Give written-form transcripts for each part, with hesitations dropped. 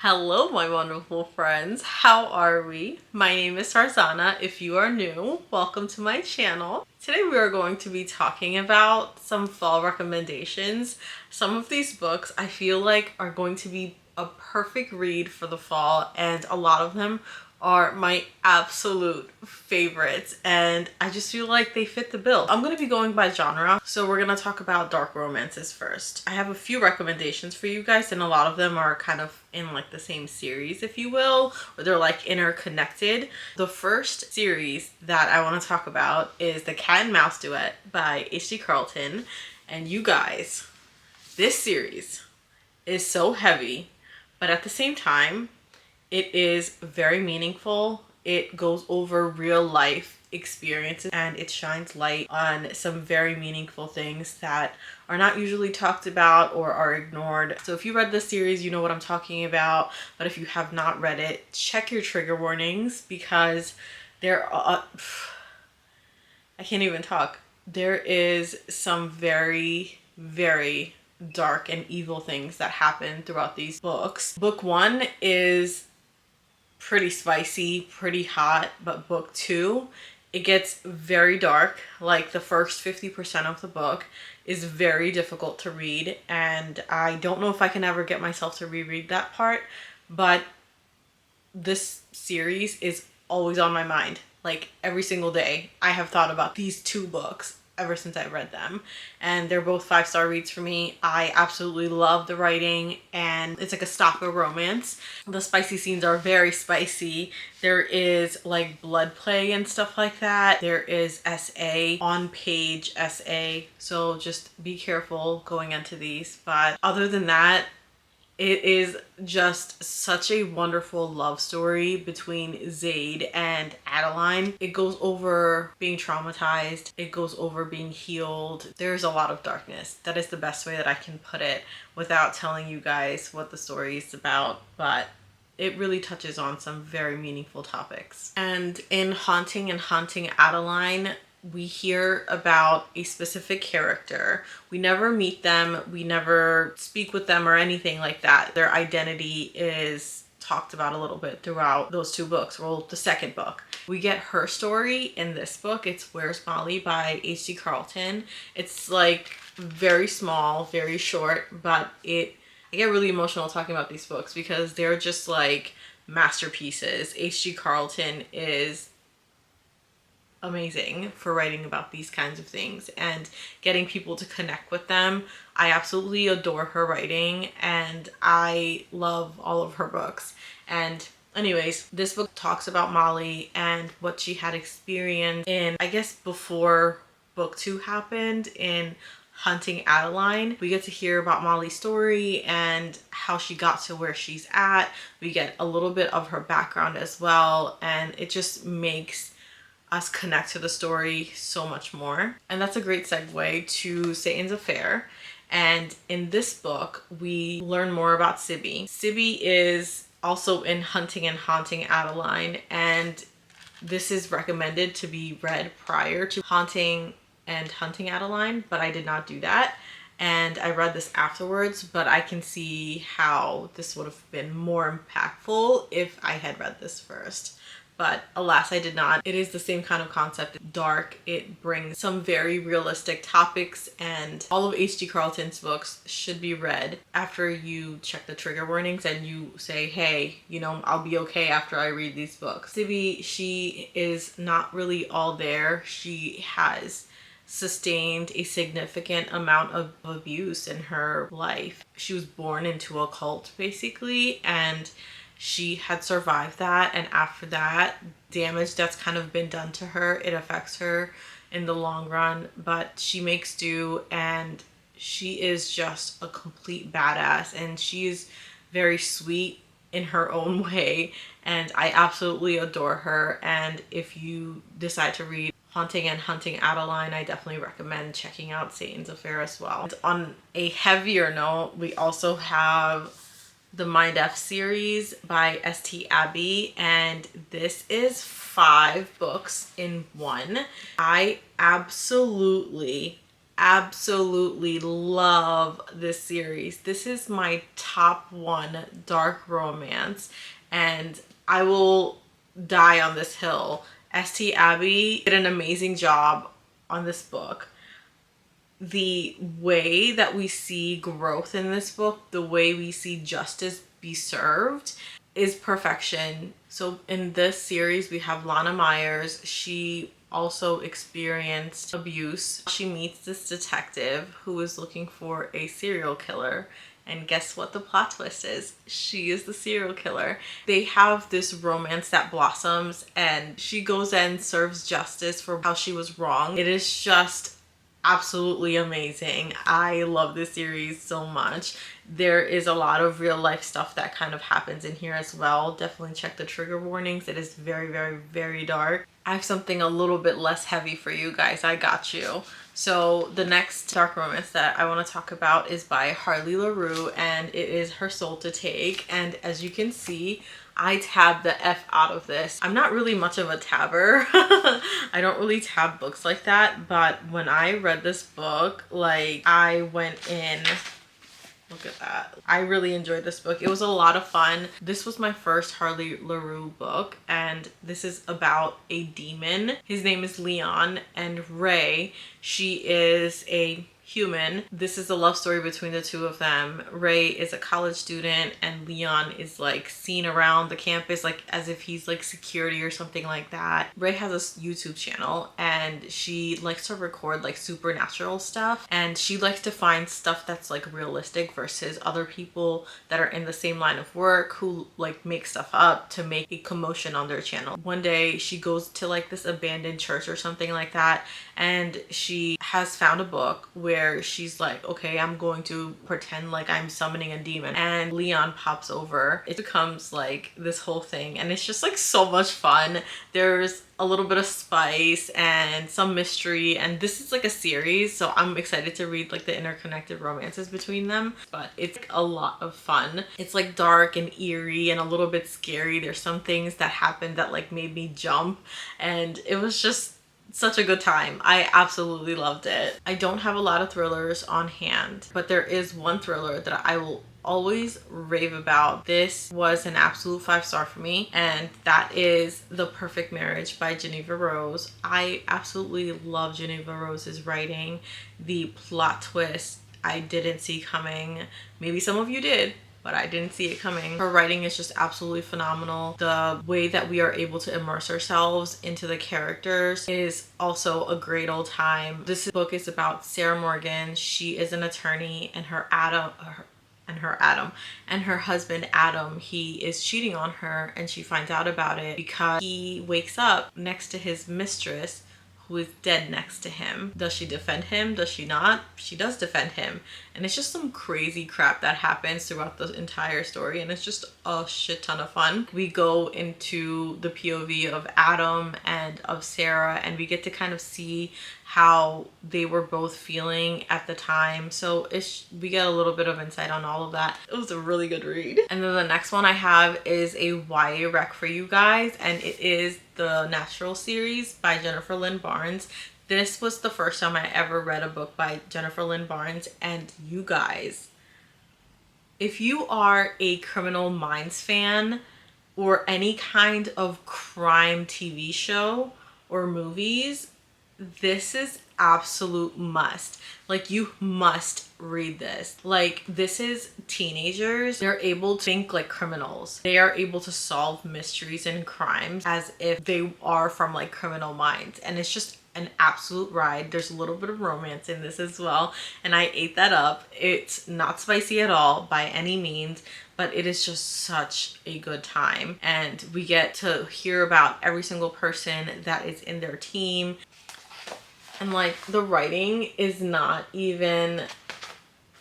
Hello, my wonderful friends. How are we? My name is Tarzana. If you are new, welcome to my channel. Today we are going to be talking about some fall recommendations. Some of these books I feel like are going to be a perfect read for the fall, and a lot of them are my absolute favorites, and I just feel like they fit the bill. I'm going to be going by genre, so we're going to talk about dark romances first. I have a few recommendations for you guys, and a lot of them are kind of in like the same series, if you will, or they're like interconnected. The first series that I want to talk about is The Cat and Mouse Duet by H.D. Carlton. And you guys, this series is so heavy, but at the same time, it is very meaningful. It goes over real life experiences and it shines light on some very meaningful things that are not usually talked about or are ignored. So if you read this series, you know what I'm talking about. But if you have not read it, check your trigger warnings, because there are... I can't even talk. There is some very, very dark and evil things that happen throughout these books. Book one is pretty spicy, pretty hot, but book two, it gets very dark. Like the first 50% of the book is very difficult to read, and I don't know if I can ever get myself to reread that part, but this series is always on my mind. Like every single day I have thought about these two books ever since I read them, and they're both 5-star reads for me. I absolutely love the writing, and it's like a stalker romance. The spicy scenes are very spicy. There is like blood play and stuff like that. There is SA, on page SA, so just be careful going into these. But other than that, it is just such a wonderful love story between Zaid and Adeline. It goes over being traumatized. It goes over being healed. There's a lot of darkness. That is the best way that I can put it without telling you guys what the story is about. But it really touches on some very meaningful topics. And in Haunting and Haunting Adeline, we hear about a specific character. We never meet them, we never speak with them or anything like that. Their identity is talked about a little bit throughout those two books. Well, the second book. We get her story in this book. It's Where's Molly by H.D. Carlton. It's like very small, very short, but I get really emotional talking about these books because they're just like masterpieces. H.D. Carlton is amazing for writing about these kinds of things and getting people to connect with them. I absolutely adore her writing, and I love all of her books. And anyways, this book talks about Molly and what she had experienced in, I guess, before book two happened, in Hunting Adeline. We get to hear about Molly's story and how she got to where she's at. We get a little bit of her background as well, and it just makes us connect to the story so much more. And that's a great segue to Satan's Affair. And in this book, we learn more about Sibby. Sibby is also in Hunting and Haunting Adeline, and this is recommended to be read prior to Haunting and Hunting Adeline, but I did not do that. And I read this afterwards, but I can see how this would have been more impactful if I had read this first. But alas, I did not. It is the same kind of concept. Dark. It brings some very realistic topics, and all of H.D. Carlton's books should be read after you check the trigger warnings and you say, hey, you know, I'll be okay after I read these books. Sibby, she is not really all there. She has sustained a significant amount of abuse in her life. She was born into a cult, basically, and she had survived that, and after that, damage that's kind of been done to her, it affects her in the long run, but she makes do, and she is just a complete badass, and she is very sweet in her own way, and I absolutely adore her. And if you decide to read Haunting and Hunting Adeline, I definitely recommend checking out Satan's Affair as well. And on a heavier note, we also have the Mind F series by St. Abbey, and this is 5 books in one. I absolutely absolutely love this series. This is my top one dark romance, and I will die on this hill. St. Abbey did an amazing job on this book. The way that we see growth in this book, the way we see justice be served, is perfection. So in this series, we have Lana Myers. She also experienced abuse. She meets this detective who is looking for a serial killer. And guess what the plot twist is? She is the serial killer. They have this romance that blossoms, and she goes and serves justice for how she was wrong. It is just absolutely amazing. I love this series so much. There is a lot of real life stuff that kind of happens in here as well. Definitely check the trigger warnings. It is very, very, very dark. I have something a little bit less heavy for you guys. I got you. So the next dark romance that I want to talk about is by Harley LaRue, and it is Her Soul to Take. And as you can see, I tabbed the F out of this. I'm not really much of a tabber. I don't really tab books like that, but when I read this book, like, I went in. Look at that. I really enjoyed this book. It was a lot of fun. This was my first Harley LaRue book, and this is about a demon. His name is Leon, and Ray, she is a human. This is a love story between the two of them. Ray is a college student, and Leon is like seen around the campus like as if he's like security or something like that. Ray has a YouTube channel, and she likes to record like supernatural stuff, and she likes to find stuff that's like realistic versus other people that are in the same line of work who like make stuff up to make a commotion on their channel. One day she goes to like this abandoned church or something like that, and she has found a book where she's like, okay, I'm going to pretend like I'm summoning a demon, and Leon pops over. It becomes like this whole thing, and it's just like so much fun. There's a little bit of spice and some mystery, and this is like a series, so I'm excited to read like the interconnected romances between them. But it's like a lot of fun. It's like dark and eerie and a little bit scary. There's some things that happened that like made me jump, and it was just such a good time. I absolutely loved it. I don't have a lot of thrillers on hand, but there is one thriller that I will always rave about. This was an absolute 5-star for me, and that is The Perfect Marriage by Geneva Rose. I absolutely love Geneva Rose's writing. The plot twist I didn't see coming. Maybe some of you did, but I didn't see it coming. Her writing is just absolutely phenomenal. The way that we are able to immerse ourselves into the characters is also a great old time. This book is about Sarah Morgan. She is an attorney, and her husband Adam, he is cheating on her, and she finds out about it because he wakes up next to his mistress, who is dead next to him. Does she defend him? Does she not? She does defend him. And it's just some crazy crap that happens throughout the entire story, and it's just a shit ton of fun. We go into the POV of Adam and of Sarah, and we get to kind of see how they were both feeling at the time. So we get a little bit of insight on all of that. It was a really good read. And then the next one I have is a YA rec for you guys, and it is the Natural series by Jennifer Lynn Barnes. This was the first time I ever read a book by Jennifer Lynn Barnes, and you guys, if you are a Criminal Minds fan or any kind of crime TV show or movies, this is absolute must. Like, you must read this. Like, this is teenagers. They're able to think like criminals. They are able to solve mysteries and crimes as if they are from like Criminal Minds, and it's just an absolute ride. There's a little bit of romance in this as well, and I ate that up. It's not spicy at all by any means, but it is just such a good time, and we get to hear about every single person that is in their team. And like, the writing is not even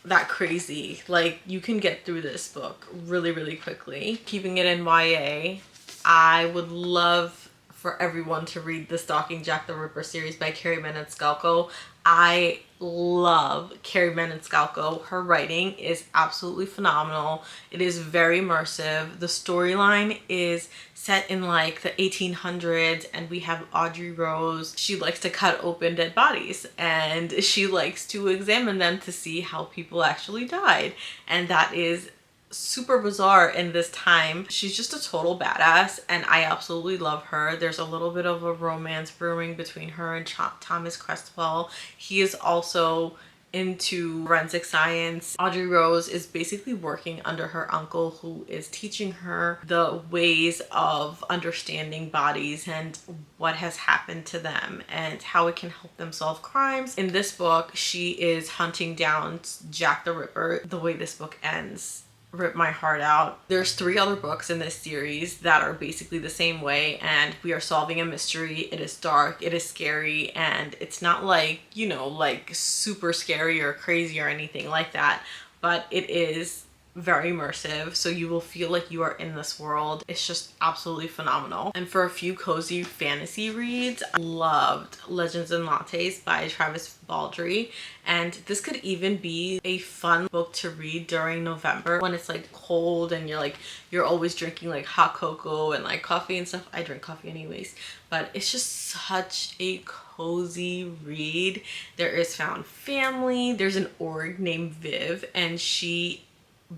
that crazy. Like, you can get through this book really, really quickly. Keeping it in YA, I would love for everyone to read the Stalking Jack the Ripper series by Carrie Maniscalco. I love Carrie Maniscalco. Her writing is absolutely phenomenal. It is very immersive. The storyline is set in like the 1800s, and we have Audrey Rose. She likes to cut open dead bodies, and she likes to examine them to see how people actually died, and that is super bizarre in this time. She's just a total badass, and I absolutely love her. There's a little bit of a romance brewing between her and Thomas Cresswell. He is also into forensic science. Audrey Rose is basically working under her uncle, who is teaching her the ways of understanding bodies and what has happened to them and how it can help them solve crimes. In this book, she is hunting down Jack the Ripper. The way this book ends ripped my heart out. There's 3 other books in this series that are basically the same way, and we are solving a mystery. It is dark, it is scary, and it's not like, you know, like super scary or crazy or anything like that, but it is very immersive, so you will feel like you are in this world. It's just absolutely phenomenal. And for a few cozy fantasy reads, I loved Legends and Lattes by Travis Baldree, and this could even be a fun book to read during November when it's like cold and you're always drinking like hot cocoa and like coffee and stuff. I drink coffee anyways, but it's just such a cozy read. There is found family. There's an org named Viv, and she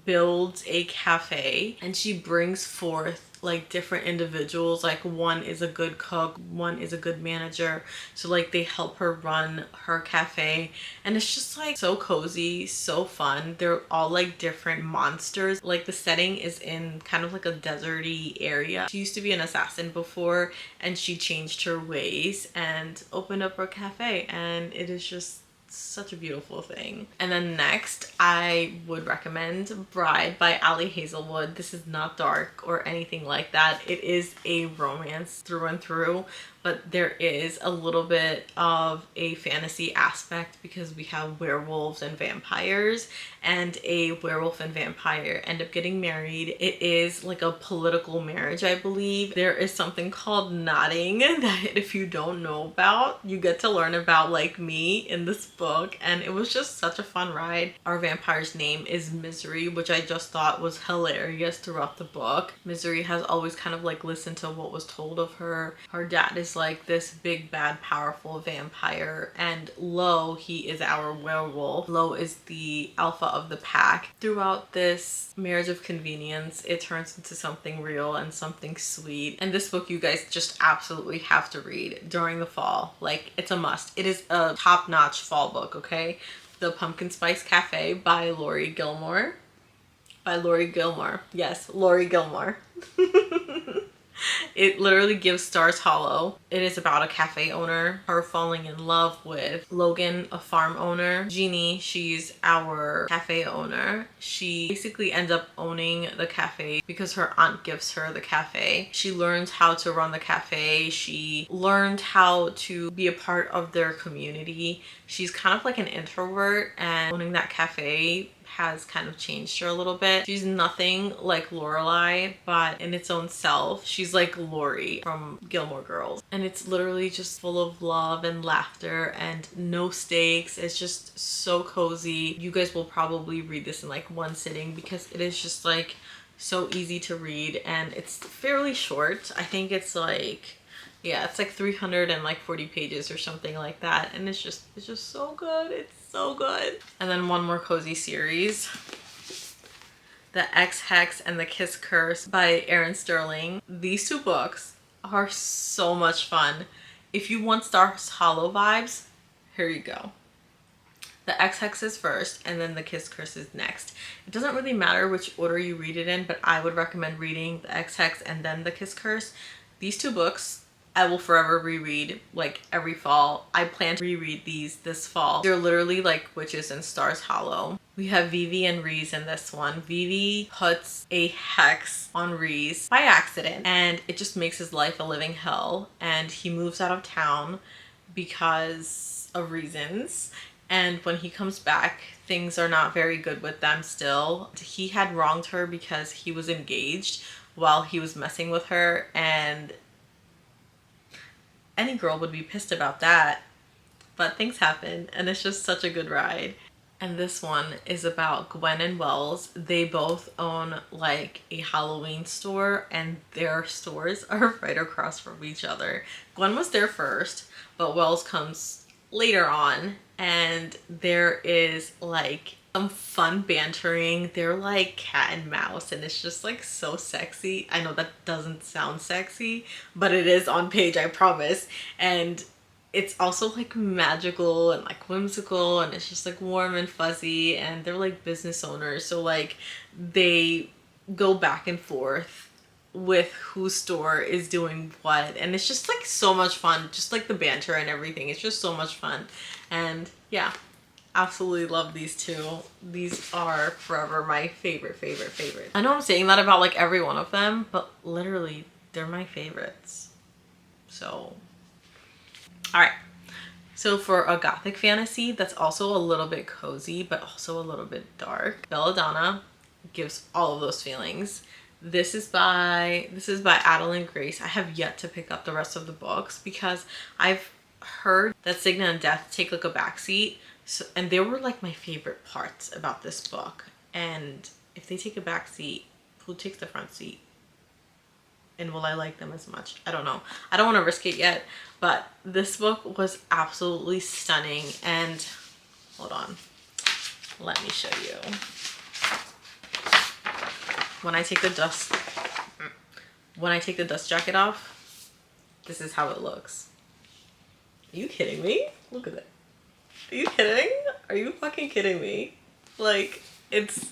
builds a cafe, and she brings forth like different individuals. Like one is a good cook, one is a good manager, so like they help her run her cafe, and it's just like so cozy, so fun. They're all like different monsters. Like the setting is in kind of like a deserty area. She used to be an assassin before, and she changed her ways and opened up her cafe, and it is just such a beautiful thing. And then next, I would recommend Bride by Ali Hazelwood. This is not dark or anything like that. It is a romance through and through, but there is a little bit of a fantasy aspect because we have werewolves and vampires, and a werewolf and vampire end up getting married. It is like a political marriage, I believe. There is something called knotting that if you don't know about, you get to learn about, like me, in this book, and it was just such a fun ride. Our vampire's name is Misery, which I just thought was hilarious throughout the book. Misery has always kind of like listened to what was told of her. Her dad is like this big bad powerful vampire, and Lo, he is our werewolf. Lo is the alpha of the pack. Throughout this marriage of convenience, it turns into something real and something sweet, and this book you guys just absolutely have to read during the fall. Like, it's a must. It is a top-notch fall book, okay? The Pumpkin Spice Cafe by Laurie Gilmore. Yes, Laurie Gilmore. It literally gives Stars Hollow. It is about a cafe owner, her falling in love with Logan, a farm owner. Jeannie, she's our cafe owner. She basically ends up owning the cafe because her aunt gives her the cafe. She learns how to run the cafe. She learned how to be a part of their community. She's kind of like an introvert, and owning that cafe has kind of changed her a little bit. She's nothing like Lorelai, but in its own self, she's like Lori from Gilmore Girls. And it's literally just full of love and laughter and no stakes. It's just so cozy. You guys will probably read this in like one sitting because it is just like so easy to read, and it's fairly short. I think it's like, yeah, it's like 340 pages or something like that, and it's just so good. It's so good. And then one more cozy series, The X-Hex and the Kiss Curse by Erin Sterling. These 2 books are so much fun. If you want Stars Hollow vibes, here you go. The X-Hex is first, and then the Kiss Curse is next. It doesn't really matter which order you read it in, but I would recommend reading the X-Hex and then the Kiss Curse. These 2 books I will forever reread like every fall. I plan to reread these this fall. They're literally like witches in Stars Hollow. We have Vivi and Reese in this one. Vivi puts a hex on Reese by accident, and it just makes his life a living hell, and he moves out of town because of reasons. And when he comes back, things are not very good with them still. He had wronged her because he was engaged while he was messing with her, and any girl would be pissed about that. but things happen and it's just such a good ride. And this one is about Gwen and Wells. They both own like a Halloween store and their stores are right across from each other. Gwen was there first, but Wells comes later on, and there is like some fun bantering. They're like cat and mouse and it's just like so sexy. I know that doesn't sound sexy, but it is on page, I promise. And it's also like magical and like whimsical, and it's just like warm and fuzzy, and they're like business owners, so like they go back and forth with whose store is doing what, and it's just like so much fun, just like the banter and everything. It's just so much fun. And yeah, absolutely love these two. These are forever my favorite. I know I'm saying that about like every one of them, but literally they're my favorites. So all right, so for a gothic fantasy that's also a little bit cozy but also a little bit dark, Belladonna gives all of those feelings. This is by Adeline Grace. I have yet to pick up the rest of the books because I've heard that Signa and Death take like a backseat, so, and they were like my favorite parts about this book. And if they take a backseat, who takes the front seat? And will I like them as much? I don't know. I don't want to risk it yet, but this book was absolutely stunning. And hold on, let me show you. When I take the dust jacket off, this is how it looks. Are you kidding me? Look at it. Are you kidding? Are you fucking kidding me? Like, it's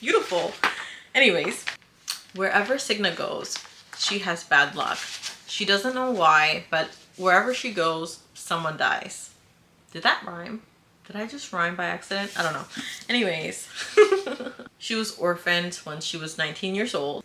beautiful. Anyways, wherever Signa goes, she has bad luck. She doesn't know why, but wherever she goes, someone dies. Did that rhyme? Did I just rhyme by accident? I don't know. Anyways, she was orphaned when she was 19 years old.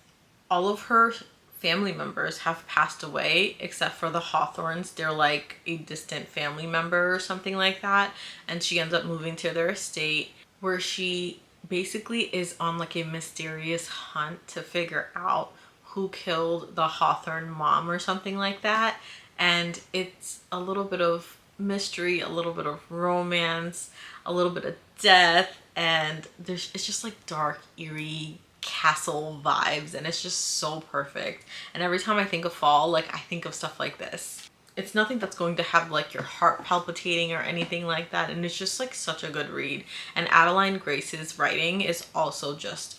All of her family members have passed away except for the Hawthorns. They're like a distant family member or something like that. And she ends up moving to their estate, where she basically is on like a mysterious hunt to figure out who killed the Hawthorne mom or something like that. And it's a little bit of mystery, a little bit of romance, a little bit of death, and it's just like dark, eerie castle vibes, and it's just so perfect. And every time I think of fall, like I think of stuff like this. It's nothing that's going to have like your heart palpitating or anything like that, and it's just like such a good read. And Adeline Grace's writing is also just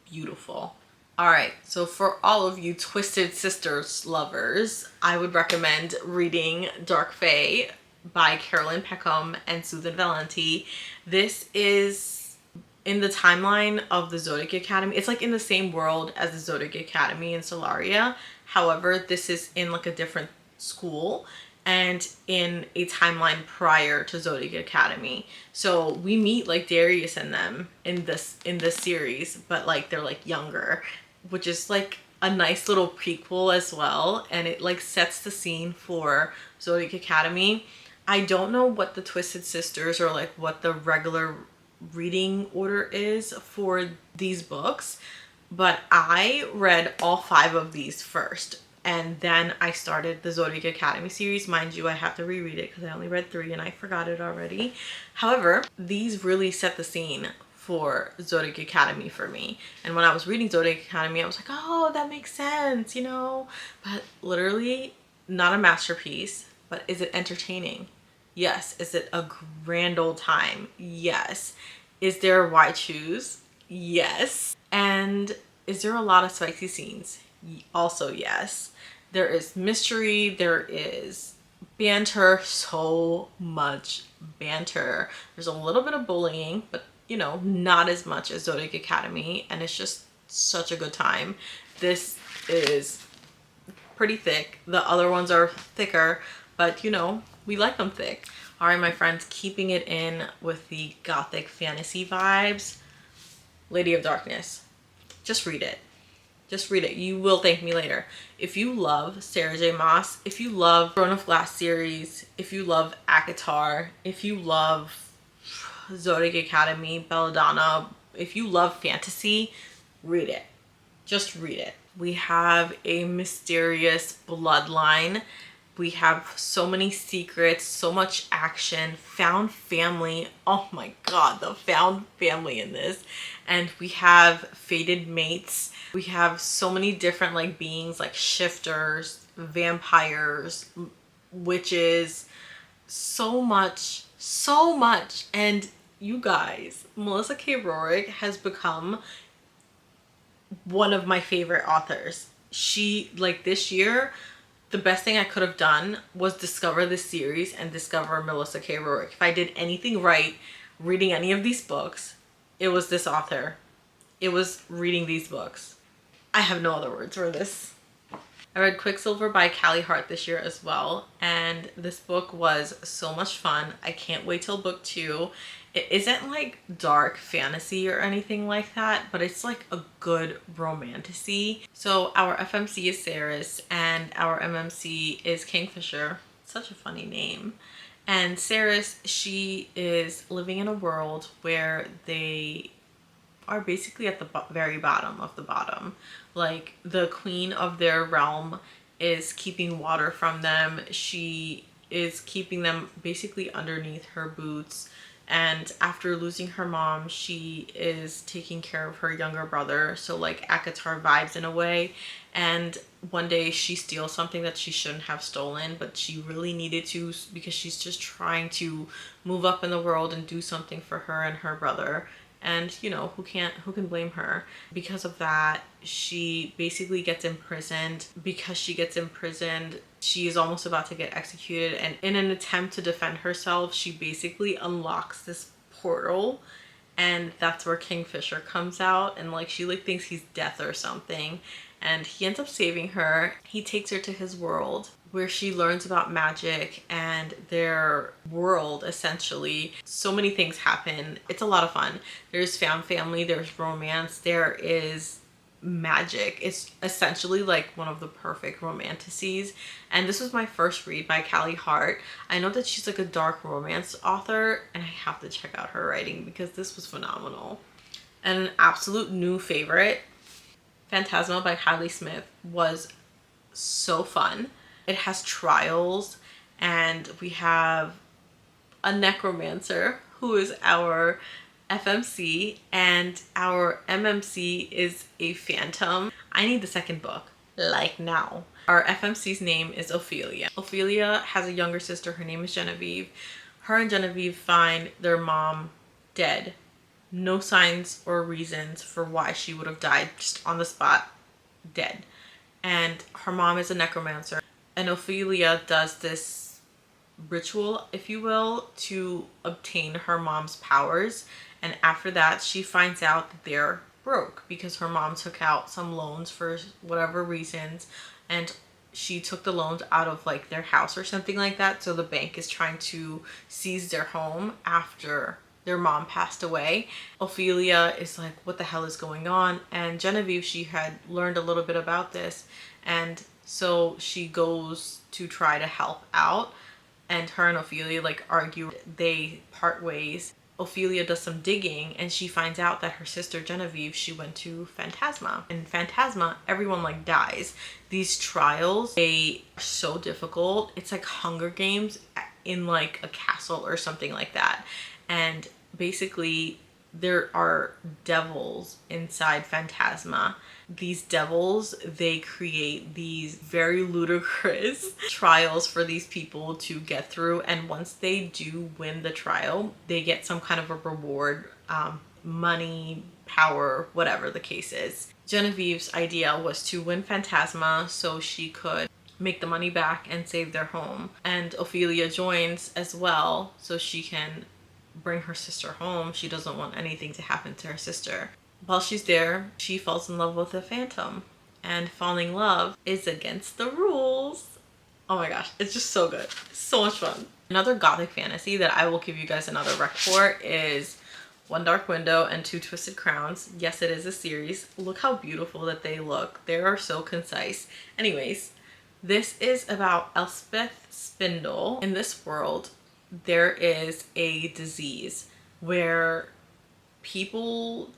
beautiful. All right, so for all of you Twisted Sisters lovers, I would recommend reading Dark Fae by Carolyn Peckham and Susan Valenti. This is in the timeline of the Zodiac Academy. It's like in the same world as the Zodiac Academy in Solaria. However, this is in like a different school and in a timeline prior to Zodiac Academy. So we meet like Darius and them in this series, but like they're like younger, which is like a nice little prequel as well, and it like sets the scene for Zodiac Academy. I don't know what the Twisted Sisters or like what the regular reading order is for these books, but I read all 5 of these first, and then I started the Zodiac Academy series. Mind you, I have to reread it because I only read 3 and I forgot it already. However, these really set the scene for Zodiac Academy for me. And when I was reading Zodiac Academy, I was like, oh, that makes sense, you know? But literally not a masterpiece, but is it entertaining? Yes. Is it a grand old time? Yes. Is there why choose? Yes. And is there a lot of spicy scenes? Also yes. There is mystery, there is banter, so much banter. There's a little bit of bullying, but you know, not as much as Zodiac Academy, and it's just such a good time. This is pretty thick. The other ones are thicker, but you know, we like them thick. All right, my friends, keeping it in with the gothic fantasy vibes, Lady of Darkness. Just read it. Just read it. You will thank me later. If you love Sarah J. Maas, if you love Throne of Glass series, if you love ACOTAR, if you love Zodiac Academy, Belladonna, if you love fantasy, read it. Just read it. We have a mysterious bloodline We have so many secrets, so much action, found family. Oh my god, the found family in this. And we have fated mates. We have so many different like beings, like shifters, vampires, witches, so much, so much. And you guys, Melissa K. Rorick has become one of my favorite authors. She, like, this year, the best thing I could have done was discover this series and discover Melissa K. Rorick. If I did anything right reading any of these books, it was this author. It was reading these books. I have no other words for this. I read Quicksilver by Callie Hart this year as well, and this book was so much fun. I can't wait till book 2. It isn't like dark fantasy or anything like that, but it's like a good romantasy. So our FMC is Ceres and our MMC is Kingfisher. Such a funny name. And Ceres, she is living in a world where they are basically at the very bottom of the bottom. Like, the queen of their realm is keeping water from them. She is keeping them basically underneath her boots. And after losing her mom, she is taking care of her younger brother. So like ACOTAR vibes in a way. And one day she steals something that she shouldn't have stolen, but she really needed to because she's just trying to move up in the world and do something for her and her brother. And you know, who can blame her? Because of that, she basically gets imprisoned. Because she gets imprisoned, she is almost about to get executed. And in an attempt to defend herself, she basically unlocks this portal. And that's where Kingfisher comes out. And like, she like thinks he's death or something. And he ends up saving her. He takes her to his world where she learns about magic and their world, essentially. So many things happen. It's a lot of fun. There's found family, there's romance, there is magic. It's essentially like one of the perfect romantasies. And this was my first read by Callie Hart. I know that she's like a dark romance author, and I have to check out her writing because this was phenomenal. And an absolute new favorite, Phantasma by Kylie Smith, was so fun. It has trials, and we have a necromancer who is our FMC, and our MMC is a phantom. I need the second book, like now. Our FMC's name is Ophelia. Ophelia has a younger sister. Her name is Genevieve. Her and Genevieve find their mom dead. No signs or reasons for why she would have died, just on the spot, dead. And her mom is a necromancer. And Ophelia does this ritual, if you will, to obtain her mom's powers. And after that, she finds out that they're broke because her mom took out some loans for whatever reasons. And she took the loans out of like their house or something like that. So the bank is trying to seize their home after their mom passed away. Ophelia is like, what the hell is going on? And Genevieve, she had learned a little bit about this. And so she goes to try to help out, and her and Ophelia like argue. They part ways. Ophelia does some digging and she finds out that her sister Genevieve, she went to Phantasma. In Phantasma, everyone like dies. These trials, they are so difficult. It's like Hunger Games in like a castle or something like that. And basically there are devils inside Phantasma. These devils, they create these very ludicrous trials for these people to get through. And once they do win the trial, they get some kind of a reward, money, power, whatever the case is. Genevieve's idea was to win Phantasma so she could make the money back and save their home. And Ophelia joins as well so she can bring her sister home. She doesn't want anything to happen to her sister. While she's there, she falls in love with a phantom, and falling in love is against the rules. Oh my gosh, it's just so good. So much fun. Another gothic fantasy that I will give you guys another rec for is One Dark Window and Two Twisted Crowns. Yes, it is a series. Look how beautiful that they look. They are so concise. Anyways, this is about Elspeth Spindle. In this world, there is a disease where people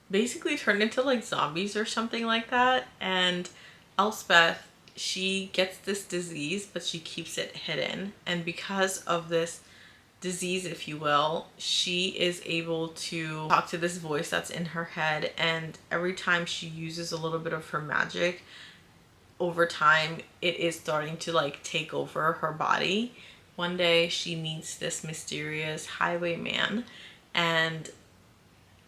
basically turn into like zombies or something like that. And Elspeth she gets this disease, but she keeps it hidden. And because of this disease, if you will, she is able to talk to this voice that's in her head. And every time she uses a little bit of her magic, over time, it is starting to like take over her body. One day she meets this mysterious highwayman, and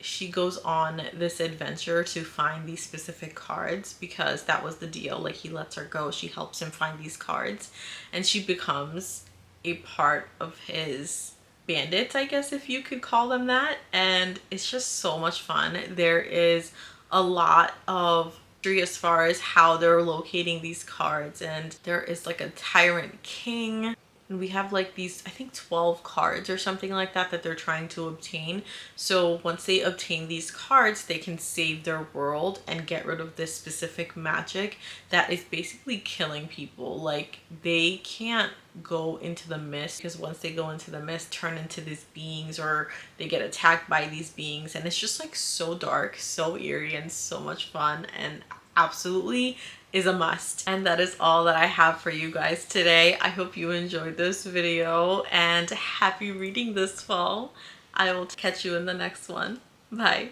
she goes on this adventure to find these specific cards, because that was the deal. Like, he lets her go, she helps him find these cards, and she becomes a part of his bandits, I guess, if you could call them that. And it's just so much fun. There is a lot of mystery as far as how they're locating these cards, and there is like a tyrant king. And we have like these, I think 12 cards or something like that that they're trying to obtain. So once they obtain these cards, they can save their world and get rid of this specific magic that is basically killing people. Like, they can't go into the mist, because once they go into the mist, turn into these beings, or they get attacked by these beings. And it's just like so dark, so eerie, and so much fun, and absolutely is a must. And that is all that I have for you guys today. I hope you enjoyed this video, and happy reading this fall. I will catch you in the next one. Bye.